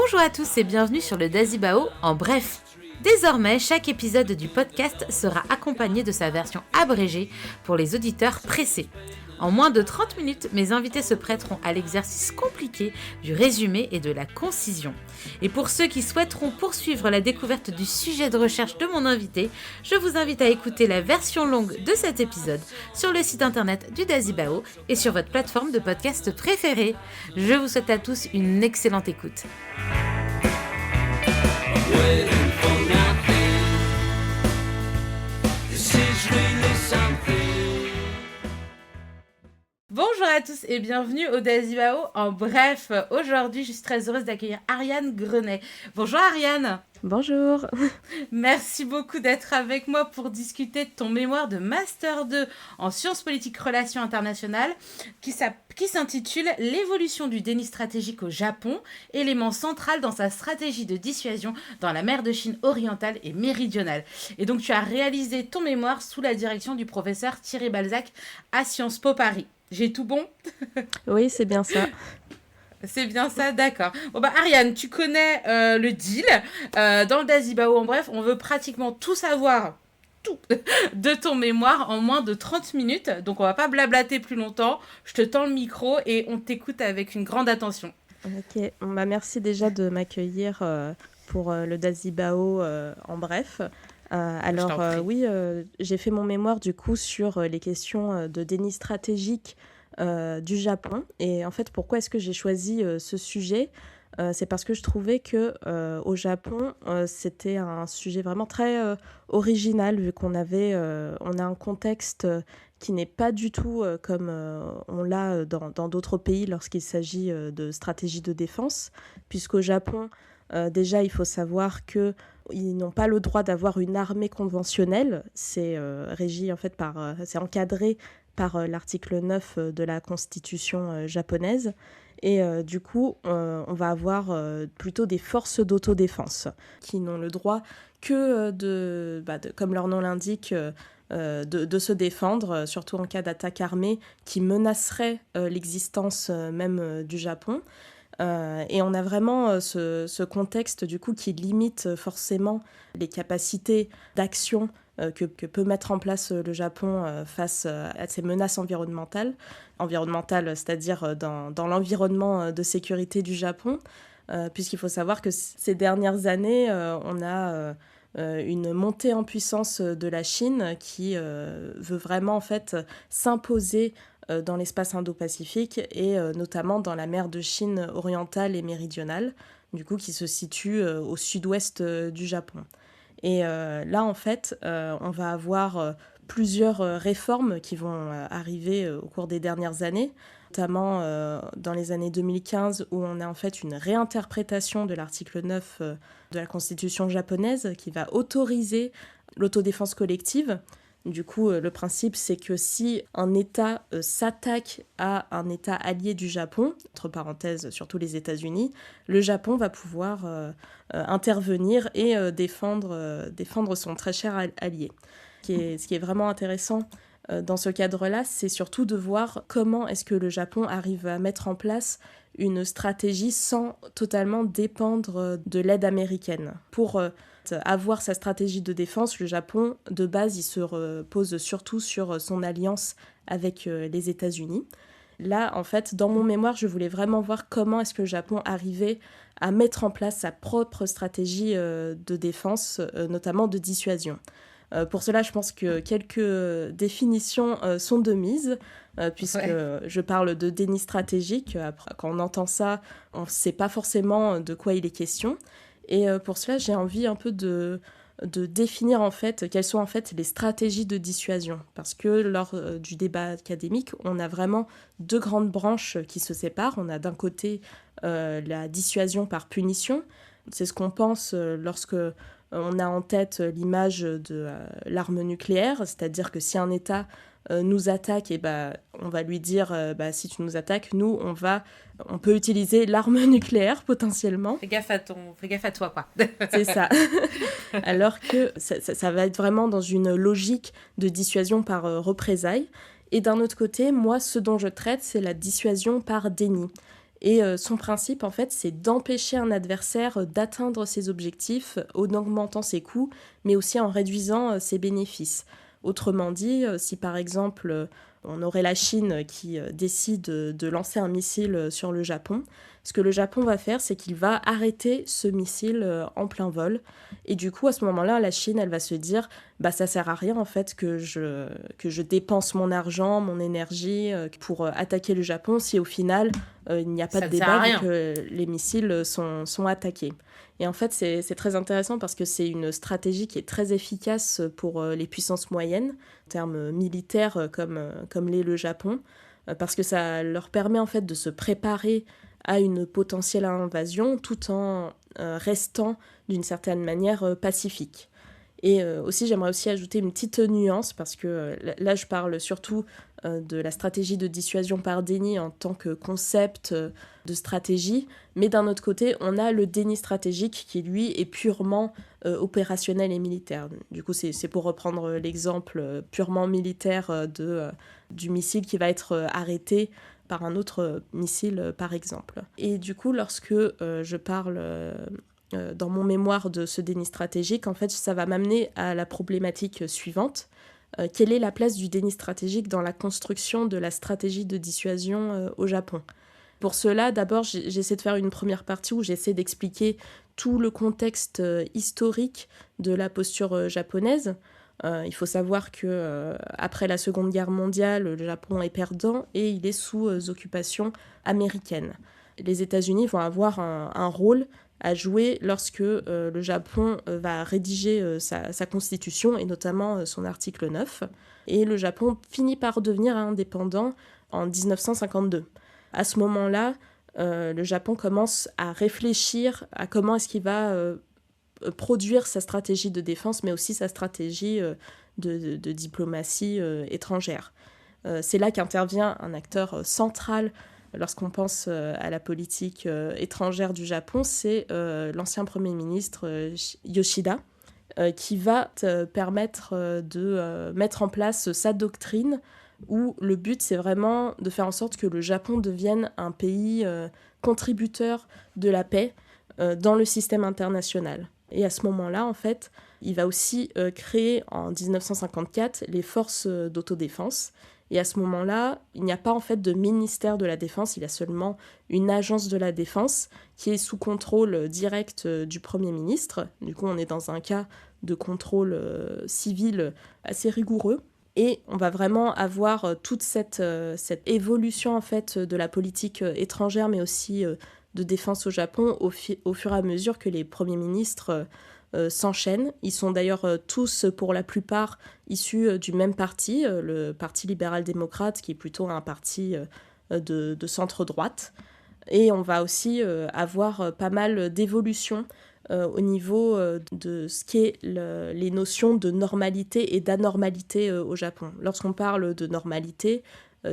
Bonjour à tous et bienvenue sur le Dazibao en bref. Désormais, chaque épisode du podcast sera accompagné de sa version abrégée pour les auditeurs pressés. En moins de 30 minutes, mes invités se prêteront à l'exercice compliqué du résumé et de la concision. Et pour ceux qui souhaiteront poursuivre la découverte du sujet de recherche de mon invité, je vous invite à écouter la version longue de cet épisode sur le site internet du Dazibao et sur votre plateforme de podcast préférée. Je vous souhaite à tous une excellente écoute. Bonjour à tous et bienvenue au Dazibao en bref. Aujourd'hui, je suis très heureuse d'accueillir Ariane Grenet. Bonjour Ariane. Bonjour. Merci beaucoup d'être avec moi pour discuter de ton mémoire de Master 2 en sciences politiques relations internationales qui s'intitule « L'évolution du déni stratégique au Japon, élément central dans sa stratégie de dissuasion dans la mer de Chine orientale et méridionale ». Et donc tu as réalisé ton mémoire sous la direction du professeur Thierry Balzac à Sciences Po Paris. J'ai tout bon ? Oui, c'est bien ça. C'est bien ça, d'accord. Bon bah Ariane, tu connais le deal. Dans le Dazibao, en bref, on veut pratiquement tout savoir de ton mémoire en moins de 30 minutes. Donc on va pas blablater plus longtemps. Je te tends le micro et on t'écoute avec une grande attention. Ok, merci déjà de m'accueillir pour le Dazibao en bref. J'ai fait mon mémoire du coup sur les questions de déni stratégique du Japon. Et en fait, pourquoi est-ce que j'ai choisi ce sujet ? C'est parce que je trouvais que au Japon, c'était un sujet vraiment très original, vu qu'on a un contexte qui n'est pas du tout comme on l'a dans d'autres pays lorsqu'il s'agit de stratégie de défense, puisqu'au Japon, déjà, il faut savoir que ils n'ont pas le droit d'avoir une armée conventionnelle. C'est régi en fait c'est encadré par l'article 9 de la Constitution japonaise. Et du coup, on va avoir plutôt des forces d'autodéfense qui n'ont le droit que comme leur nom l'indique, de se défendre, surtout en cas d'attaque armée qui menacerait l'existence même du Japon. Et on a vraiment ce contexte du coup qui limite forcément les capacités d'action que peut mettre en place le Japon face à ces menaces environnementales, c'est-à-dire dans l'environnement de sécurité du Japon, puisqu'il faut savoir que ces dernières années, on a une montée en puissance de la Chine qui veut vraiment en fait s'imposer dans l'espace Indo-Pacifique et notamment dans la mer de Chine orientale et méridionale, du coup qui se situe au sud-ouest du Japon. Et là, en fait, on va avoir plusieurs réformes qui vont arriver au cours des dernières années, notamment dans les années 2015, où on a en fait une réinterprétation de l'article 9 de la Constitution japonaise qui va autoriser l'autodéfense collective. Du coup, le principe, c'est que si un État s'attaque à un État allié du Japon, entre parenthèses, surtout les États-Unis, le Japon va pouvoir intervenir et défendre son très cher allié. Ce qui est vraiment intéressant dans ce cadre-là, c'est surtout de voir comment est-ce que le Japon arrive à mettre en place une stratégie sans totalement dépendre de l'aide américaine. Pour avoir sa stratégie de défense, le Japon, de base, il se repose surtout sur son alliance avec les États-Unis. Là, en fait, dans mon mémoire, je voulais vraiment voir comment est-ce que le Japon arrivait à mettre en place sa propre stratégie de défense, notamment de dissuasion. Pour cela, je pense que quelques définitions sont de mise, puisque je parle de déni stratégique. Après, quand on entend ça, on ne sait pas forcément de quoi il est question. Et pour cela, j'ai envie un peu de définir en fait quelles sont en fait les stratégies de dissuasion. Parce que lors du débat académique, on a vraiment deux grandes branches qui se séparent. On a d'un côté la dissuasion par punition. C'est ce qu'on pense lorsque on a en tête l'image de l'arme nucléaire, c'est-à-dire que si un État nous attaque, et on va lui dire si tu nous attaques, nous on peut utiliser l'arme nucléaire potentiellement. Fais gaffe à toi quoi. C'est ça. Alors que ça va être vraiment dans une logique de dissuasion par représailles. Et d'un autre côté, moi, ce dont je traite, c'est la dissuasion par déni. Et son principe, en fait, c'est d'empêcher un adversaire d'atteindre ses objectifs en augmentant ses coûts, mais aussi en réduisant ses bénéfices. Autrement dit, si par exemple on aurait la Chine qui décide de lancer un missile sur le Japon, ce que le Japon va faire, c'est qu'il va arrêter ce missile en plein vol. Et du coup, à ce moment-là, la Chine, elle va se dire, bah ça sert à rien en fait que je dépense mon argent, mon énergie pour attaquer le Japon si au final il n'y a pas de débat vu que les missiles sont attaqués. Et en fait, c'est très intéressant parce que c'est une stratégie qui est très efficace pour les puissances moyennes, en termes militaires comme l'est le Japon, parce que ça leur permet en fait de se préparer à une potentielle invasion tout en restant d'une certaine manière pacifique. Et aussi, j'aimerais aussi ajouter une petite nuance, parce que là, je parle surtout de la stratégie de dissuasion par déni en tant que concept de stratégie, mais d'un autre côté, on a le déni stratégique qui, lui, est purement opérationnel et militaire. Du coup, c'est pour reprendre l'exemple purement militaire du missile qui va être arrêté par un autre missile, par exemple. Et du coup, lorsque je parle dans mon mémoire de ce déni stratégique, en fait, ça va m'amener à la problématique suivante. Quelle est la place du déni stratégique dans la construction de la stratégie de dissuasion au Japon ? Pour cela, d'abord, j'essaie de faire une première partie où j'essaie d'expliquer tout le contexte historique de la posture japonaise. Il faut savoir que après la Seconde Guerre mondiale, le Japon est perdant et il est sous occupation américaine. Les États-Unis vont avoir un rôle à jouer lorsque le Japon va rédiger sa constitution, et notamment son article 9. Et le Japon finit par devenir indépendant en 1952. À ce moment-là, le Japon commence à réfléchir à comment est-ce qu'il va produire sa stratégie de défense, mais aussi sa stratégie de diplomatie étrangère. C'est là qu'intervient un acteur central lorsqu'on pense à la politique étrangère du Japon, c'est l'ancien Premier ministre Yoshida, qui va permettre de mettre en place sa doctrine, où le but, c'est vraiment de faire en sorte que le Japon devienne un pays contributeur de la paix dans le système international. Et à ce moment-là, en fait, il va aussi créer en 1954 les forces d'autodéfense. Et à ce moment-là, il n'y a pas en fait de ministère de la Défense, il y a seulement une agence de la Défense qui est sous contrôle direct du Premier ministre. Du coup, on est dans un cas de contrôle civil assez rigoureux. Et on va vraiment avoir toute cette évolution en fait de la politique étrangère, mais aussi de défense au Japon au fur et à mesure que les premiers ministres s'enchaînent. Ils sont d'ailleurs tous, pour la plupart, issus du même parti, le Parti libéral-démocrate, qui est plutôt un parti de centre-droite. Et on va aussi avoir pas mal d'évolutions au niveau de ce qu'est les notions de normalité et d'anormalité au Japon. Lorsqu'on parle de normalité,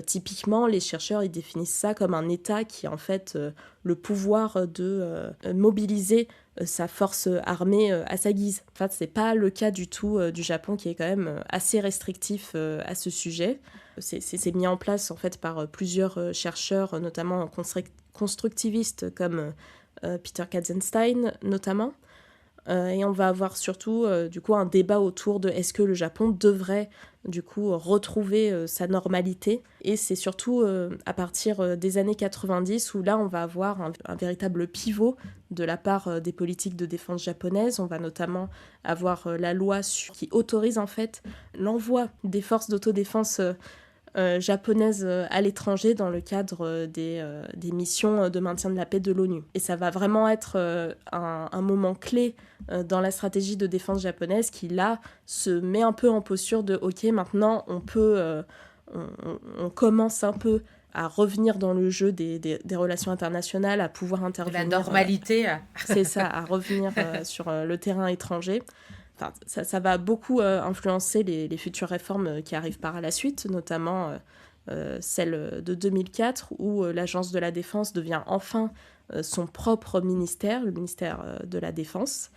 typiquement, les chercheurs ils définissent ça comme un État qui a en fait le pouvoir de mobiliser sa force armée à sa guise. En fait, c'est pas le cas du tout du Japon, qui est quand même assez restrictif à ce sujet. C'est mis en place en fait par plusieurs chercheurs, notamment constructivistes comme Peter Katzenstein notamment. Et on va avoir surtout du coup un débat autour de est-ce que le Japon devrait du coup retrouver sa normalité. Et c'est surtout à partir des années 90 où là on va avoir un véritable pivot de la part des politiques de défense japonaises. On va notamment avoir la loi qui autorise en fait l'envoi des forces d'autodéfense japonaises à l'étranger dans le cadre des missions de maintien de la paix de l'ONU. Et ça va vraiment être un moment clé dans la stratégie de défense japonaise qui, là, se met un peu en posture de « Ok, maintenant, on commence un peu à revenir dans le jeu des relations internationales, à pouvoir intervenir... La normalité. C'est ça, à revenir sur le terrain étranger. » Enfin, ça va beaucoup influencer les futures réformes qui arrivent par la suite, notamment celle de 2004, où l'Agence de la Défense devient enfin son propre ministère, le ministère de la Défense.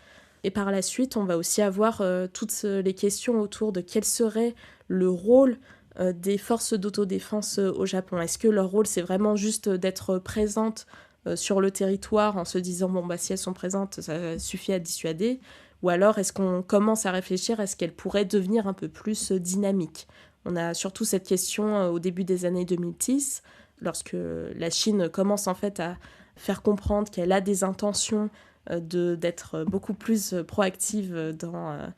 Et par la suite, on va aussi avoir toutes les questions autour de quel serait le rôle des forces d'autodéfense au Japon? Est-ce que leur rôle, c'est vraiment juste d'être présentes sur le territoire en se disant, bon, bah, si elles sont présentes, ça suffit à dissuader? Ou alors, est-ce qu'on commence à réfléchir, est-ce qu'elles pourraient devenir un peu plus dynamiques? On a surtout cette question au début des années 2010, lorsque la Chine commence en fait à faire comprendre qu'elle a des intentions d'être beaucoup plus proactive dans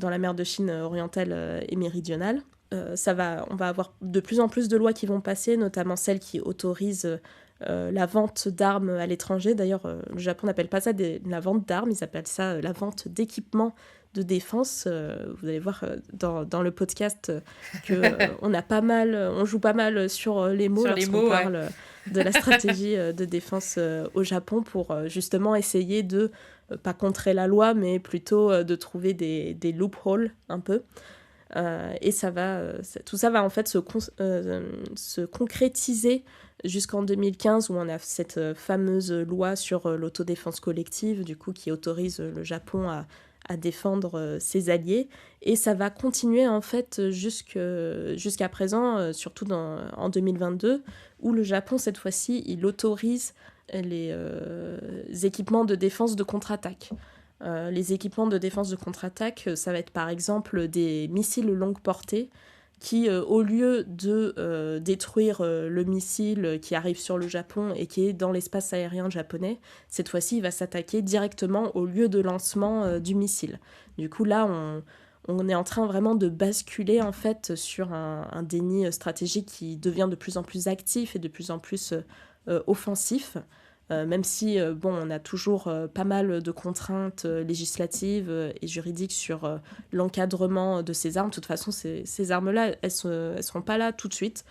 la mer de Chine orientale et méridionale. On va avoir de plus en plus de lois qui vont passer, notamment celles qui autorisent la vente d'armes à l'étranger. D'ailleurs, le Japon n'appelle pas ça la vente d'armes, ils appellent ça la vente d'équipements de défense. Vous allez voir dans le podcast on joue pas mal sur les mots lorsqu'on parle de la stratégie de défense au Japon pour justement essayer de pas contrer la loi, mais plutôt de trouver des loopholes un peu. Et tout ça va en fait se concrétiser jusqu'en 2015 où on a cette fameuse loi sur l'autodéfense collective, du coup, qui autorise le Japon à défendre ses alliés. Et ça va continuer en fait jusqu'à présent, surtout en 2022, où le Japon, cette fois-ci, il autorise les équipements de défense de contre-attaque. Les équipements de défense de contre-attaque, ça va être par exemple des missiles longue portée qui, au lieu de détruire le missile qui arrive sur le Japon et qui est dans l'espace aérien japonais, cette fois-ci, il va s'attaquer directement au lieu de lancement du missile. Du coup, là, on est en train vraiment de basculer en fait sur un déni stratégique qui devient de plus en plus actif et de plus en plus offensif. Même si on a toujours pas mal de contraintes législatives et juridiques sur l'encadrement de ces armes. De toute façon, ces armes-là, elles seront pas là tout de suite.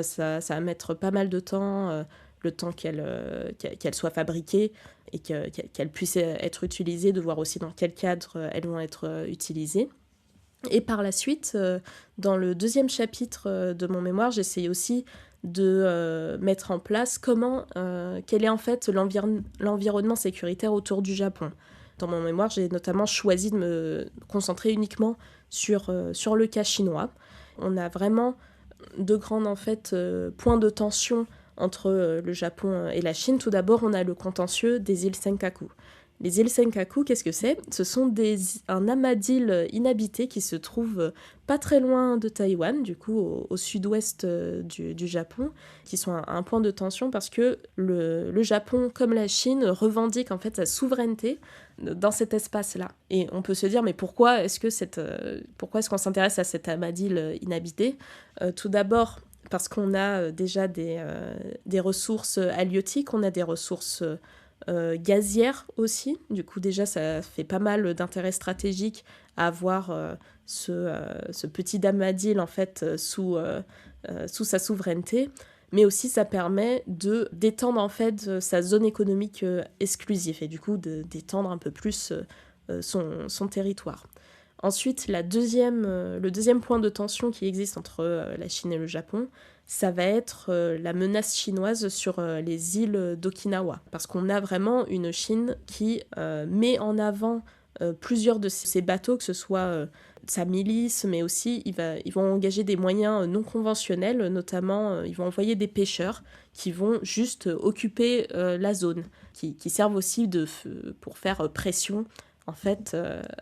Ça va mettre pas mal de temps, le temps qu'elles soient fabriquées et qu'elles puissent être utilisées, de voir aussi dans quel cadre elles vont être utilisées. Et par la suite, dans le deuxième chapitre de mon mémoire, j'essaye aussi de mettre en place quel est en fait l'environnement sécuritaire autour du Japon. Dans mon mémoire, j'ai notamment choisi de me concentrer uniquement sur le cas chinois. On a vraiment de grands en fait, points de tension entre le Japon et la Chine. Tout d'abord, on a le contentieux des îles Senkaku. Les îles Senkaku, qu'est-ce que c'est ? Ce sont un amas d'îles inhabitées qui se trouvent pas très loin de Taïwan, du coup au sud-ouest du Japon, qui sont un point de tension parce que le Japon, comme la Chine, revendique en fait sa souveraineté dans cet espace-là. Et on peut se dire, mais pourquoi est-ce qu'on s'intéresse à cet amas d'îles inhabitées ? Tout d'abord, parce qu'on a déjà des ressources halieutiques, on a des ressources gazières aussi. Du coup, déjà, ça fait pas mal d'intérêt stratégique à avoir ce petit amas d'îles en fait, sous sa souveraineté. Mais aussi, ça permet d'étendre en fait sa zone économique exclusive et du coup d'étendre un peu plus son territoire. Ensuite, le deuxième point de tension qui existe entre la Chine et le Japon, ça va être la menace chinoise sur les îles d'Okinawa. Parce qu'on a vraiment une Chine qui met en avant plusieurs de ces bateaux, que ce soit sa milice, mais aussi ils vont engager des moyens non conventionnels, notamment ils vont envoyer des pêcheurs qui vont juste occuper la zone, qui servent aussi pour faire pression en fait,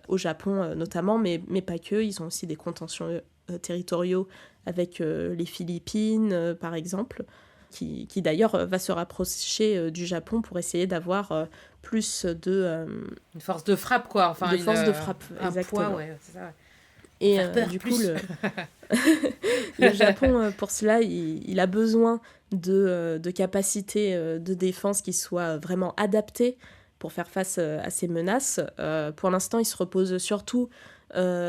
au Japon notamment, mais pas que. Ils ont aussi des contentions territoriaux avec les Philippines, par exemple, qui d'ailleurs va se rapprocher du Japon pour essayer d'avoir plus de... une force de frappe, quoi. Enfin, force de frappe, exactement. Poids, ouais, c'est ça, ouais. Et du coup, le Japon, pour cela, il a besoin de capacités de défense qui soient vraiment adaptées pour faire face à ces menaces. Pour l'instant, il se repose surtout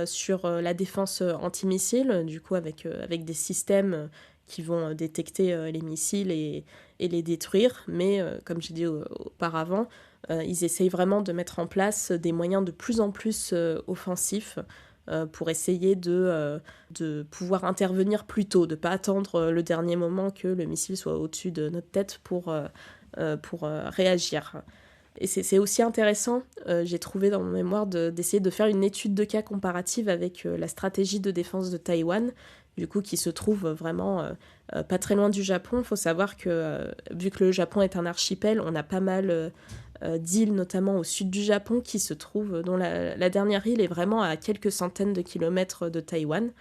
sur la défense antimissile, du coup avec des systèmes qui vont détecter les missiles et les détruire. Mais comme j'ai dit auparavant, ils essayent vraiment de mettre en place des moyens de plus en plus offensifs pour essayer de pouvoir intervenir plus tôt, de ne pas attendre le dernier moment que le missile soit au-dessus de notre tête pour réagir. Et c'est aussi intéressant, j'ai trouvé dans mon mémoire, d'essayer de faire une étude de cas comparative avec la stratégie de défense de Taïwan, du coup qui se trouve vraiment pas très loin du Japon. Il faut savoir que vu que le Japon est un archipel, on a pas mal d'îles, notamment au sud du Japon, qui se trouvent, dont la dernière île est vraiment à quelques centaines de kilomètres de Taïwan,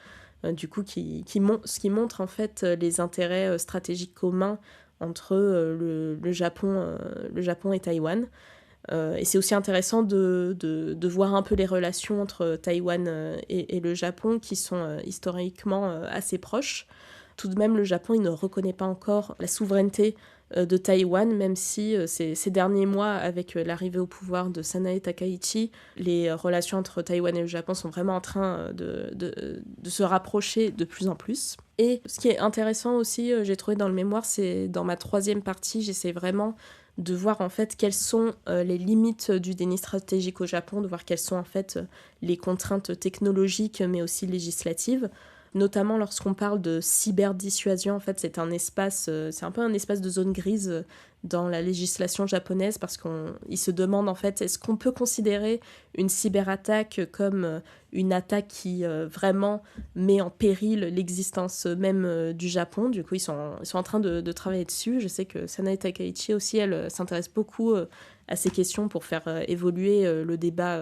du coup ce qui montre en fait les intérêts stratégiques communs entre le Japon et Taïwan. Et c'est aussi intéressant de voir un peu les relations entre Taïwan et le Japon, qui sont historiquement assez proches. Tout de même, le Japon il ne reconnaît pas encore la souveraineté de Taïwan, même si ces derniers mois, avec l'arrivée au pouvoir de Sanae Takaichi, les relations entre Taïwan et le Japon sont vraiment en train de se rapprocher de plus en plus. Et ce qui est intéressant aussi, j'ai trouvé dans le mémoire, c'est dans ma 3e partie, j'essaie vraiment de voir en fait quelles sont les limites du déni stratégique au Japon, de voir quelles sont en fait les contraintes technologiques mais aussi législatives. Notamment lorsqu'on parle de cyberdissuasion, en fait, c'est un peu un espace de zone grise dans la législation japonaise, parce qu'il se demande en fait, est-ce qu'on peut considérer une cyberattaque comme une attaque qui vraiment met en péril l'existence même du Japon. Du coup, ils sont en train de travailler dessus. Je sais que Sanae Takaichi aussi, elle s'intéresse beaucoup à ces questions pour faire évoluer le débat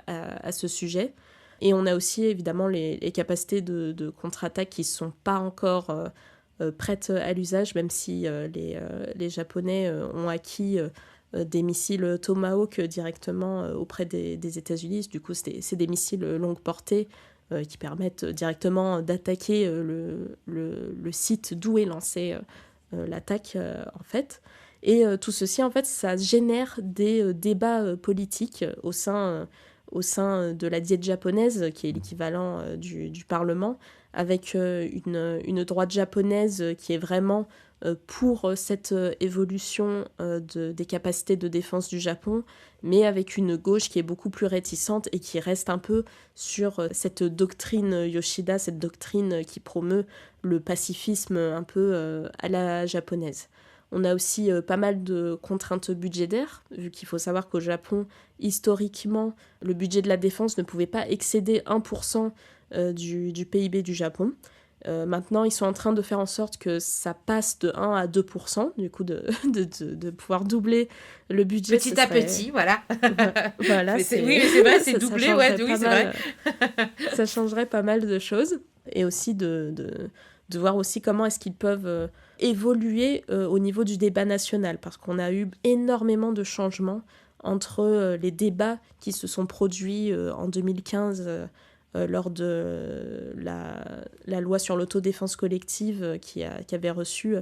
à ce sujet. Et on a aussi évidemment les capacités de contre-attaque qui ne sont pas encore prêtes à l'usage, même si les Japonais ont acquis des missiles Tomahawk directement auprès des États-Unis. Du coup, c'est des missiles longue portée qui permettent directement d'attaquer le site d'où est lancée l'attaque, en fait. Et tout ceci, en fait, ça génère des débats politiques au sein de la diète japonaise, qui est l'équivalent du Parlement, avec une droite japonaise qui est vraiment pour cette évolution des capacités de défense du Japon, mais avec une gauche qui est beaucoup plus réticente et qui reste un peu sur cette doctrine Yoshida, cette doctrine qui promeut le pacifisme un peu à la japonaise. On a aussi pas mal de contraintes budgétaires, vu qu'il faut savoir qu'au Japon, historiquement, le budget de la défense ne pouvait pas excéder 1% du PIB du Japon. Maintenant, ils sont en train de faire en sorte que ça passe de 1 à 2%, du coup, de pouvoir doubler le budget. Petit à petit, voilà. Voilà, oui, mais c'est vrai, c'est doublé, ouais, oui, c'est vrai. Ça changerait pas mal de choses. Et aussi de voir aussi comment est-ce qu'ils peuvent évoluer au niveau du débat national, parce qu'on a eu énormément de changements entre les débats qui se sont produits en 2015 lors de la loi sur l'autodéfense collective qui avait reçu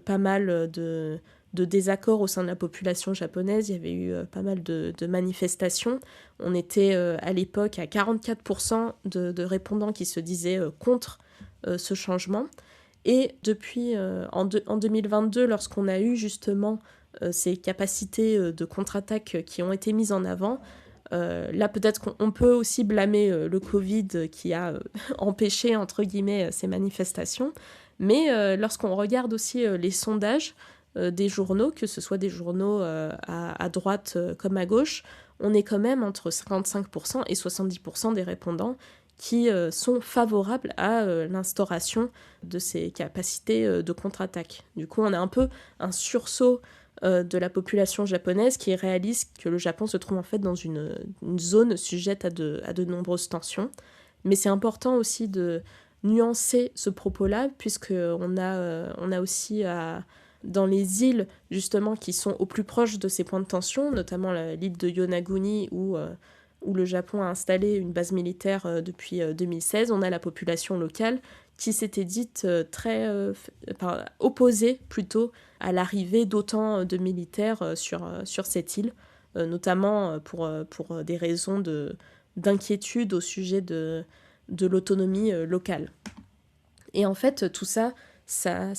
pas mal de désaccords au sein de la population japonaise. Il y avait eu pas mal de manifestations. On était à l'époque à 44% de répondants qui se disaient contre ce changement. Et depuis, en 2022, lorsqu'on a eu justement ces capacités de contre-attaque qui ont été mises en avant, là peut-être qu'on peut aussi blâmer le Covid qui a empêché, entre guillemets, ces manifestations. Mais lorsqu'on regarde aussi les sondages des journaux, que ce soit des journaux à droite comme à gauche, on est quand même entre 55% et 70% des répondants qui sont favorables à l'instauration de ces capacités de contre-attaque. Du coup, on a un peu un sursaut de la population japonaise qui réalise que le Japon se trouve en fait dans une zone sujette à de nombreuses tensions. Mais c'est important aussi de nuancer ce propos-là, puisqu'on a aussi dans les îles justement qui sont au plus proche de ces points de tension, notamment l'île de Yonaguni où le Japon a installé une base militaire depuis 2016, on a la population locale qui s'était dite très opposée plutôt à l'arrivée d'autant de militaires sur cette île, notamment pour des raisons d'inquiétude au sujet de l'autonomie locale. Et en fait, tout ça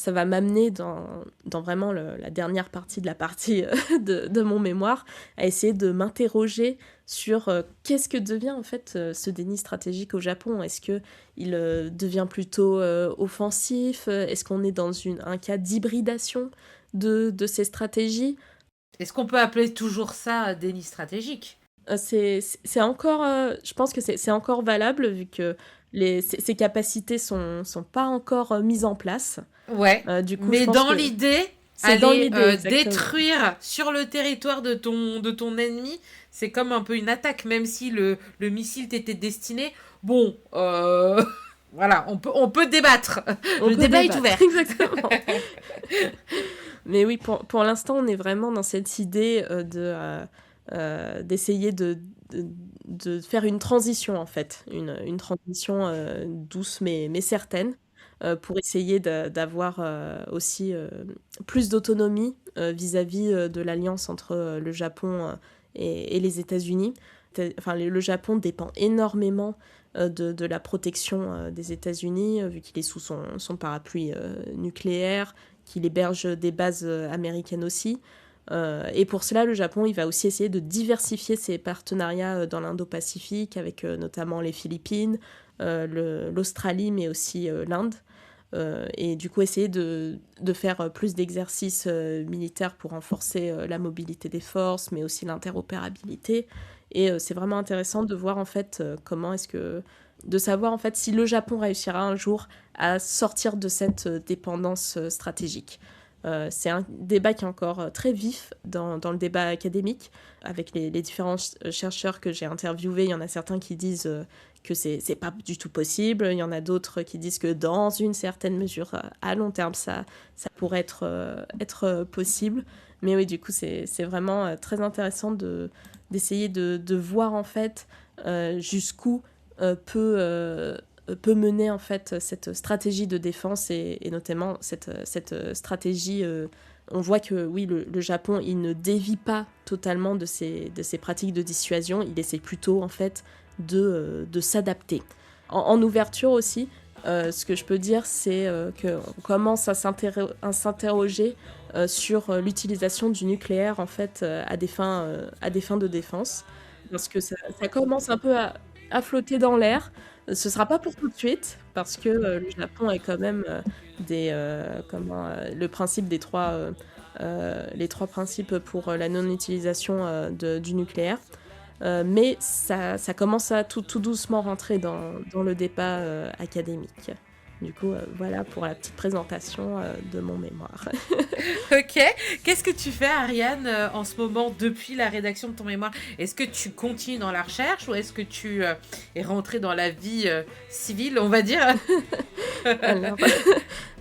va m'amener dans vraiment la dernière partie de la partie de mon mémoire, à essayer de m'interroger sur qu'est-ce que devient en fait ce déni stratégique au Japon. Est-ce qu'il devient plutôt offensif? Est-ce qu'on est dans un cas d'hybridation de ces stratégies? Est-ce qu'on peut appeler toujours ça déni stratégique? C'est encore, je pense que c'est encore valable, vu que ses capacités sont pas encore mises en place. Ouais, du coup, mais dans l'idée, aller exactement. détruire sur le territoire de ton ennemi, c'est comme un peu une attaque, même si le missile t'était destiné. Bon, voilà, on peut débattre. Le débat est ouvert. Exactement. Mais oui, pour l'instant, on est vraiment dans cette idée d'essayer de faire une transition, en fait. Une transition douce mais certaine, pour essayer d'avoir aussi plus d'autonomie vis-à-vis de l'alliance entre le Japon et les États-Unis. Enfin, le Japon dépend énormément de la protection des États-Unis, vu qu'il est sous son parapluie nucléaire, qu'il héberge des bases américaines aussi. Et pour cela, le Japon, il va aussi essayer de diversifier ses partenariats dans l'Indo-Pacifique, avec notamment les Philippines, l'Australie, mais aussi l'Inde. Et du coup, essayer de faire plus d'exercices militaires pour renforcer la mobilité des forces, mais aussi l'interopérabilité. Et c'est vraiment intéressant de voir en fait de savoir en fait si le Japon réussira un jour à sortir de cette dépendance stratégique. C'est un débat qui est encore très vif dans le débat académique. Avec les différents chercheurs que j'ai interviewés, il y en a certains qui disent que c'est pas du tout possible. Il y en a d'autres qui disent que dans une certaine mesure, à long terme, ça pourrait être possible. Mais oui, du coup, c'est vraiment très intéressant d'essayer de voir en fait jusqu'où peut mener en fait cette stratégie de défense et notamment cette stratégie. On voit que oui, le Japon, il ne dévie pas totalement de ses pratiques de dissuasion. Il essaie plutôt en fait de s'adapter. En ouverture aussi, ce que je peux dire, c'est qu'on commence à s'interroger sur l'utilisation du nucléaire en fait à des fins de défense, parce que ça commence un peu à flotter dans l'air. Ce sera pas pour tout de suite, parce que le Japon est quand même le principe des les trois principes pour la non-utilisation du nucléaire. Mais ça commence à tout doucement rentrer dans le débat académique. Du coup, voilà pour la petite présentation de mon mémoire. Ok. Qu'est-ce que tu fais, Ariane, en ce moment, depuis la rédaction de ton mémoire? Est-ce que tu continues dans la recherche ou est-ce que tu es rentrée dans la vie civile, on va dire?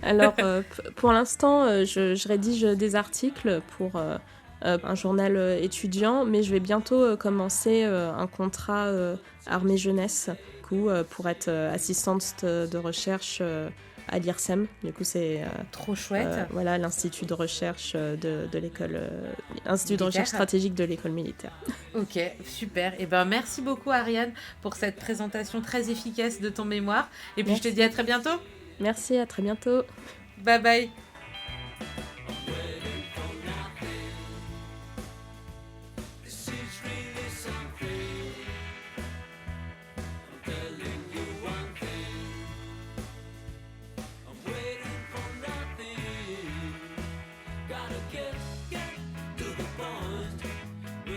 Alors pour l'instant, je rédige des articles pour un journal étudiant, mais je vais bientôt commencer un contrat armée jeunesse pour être assistante de recherche à l'IRSEM. Du coup, c'est trop chouette. Voilà, l'institut de recherche de l'école, institut de recherche stratégique de l'école militaire. Ok, super. Et ben merci beaucoup, Ariane, pour cette présentation très efficace de ton mémoire. Et puis je te dis à très bientôt. Merci, à très bientôt. Bye bye.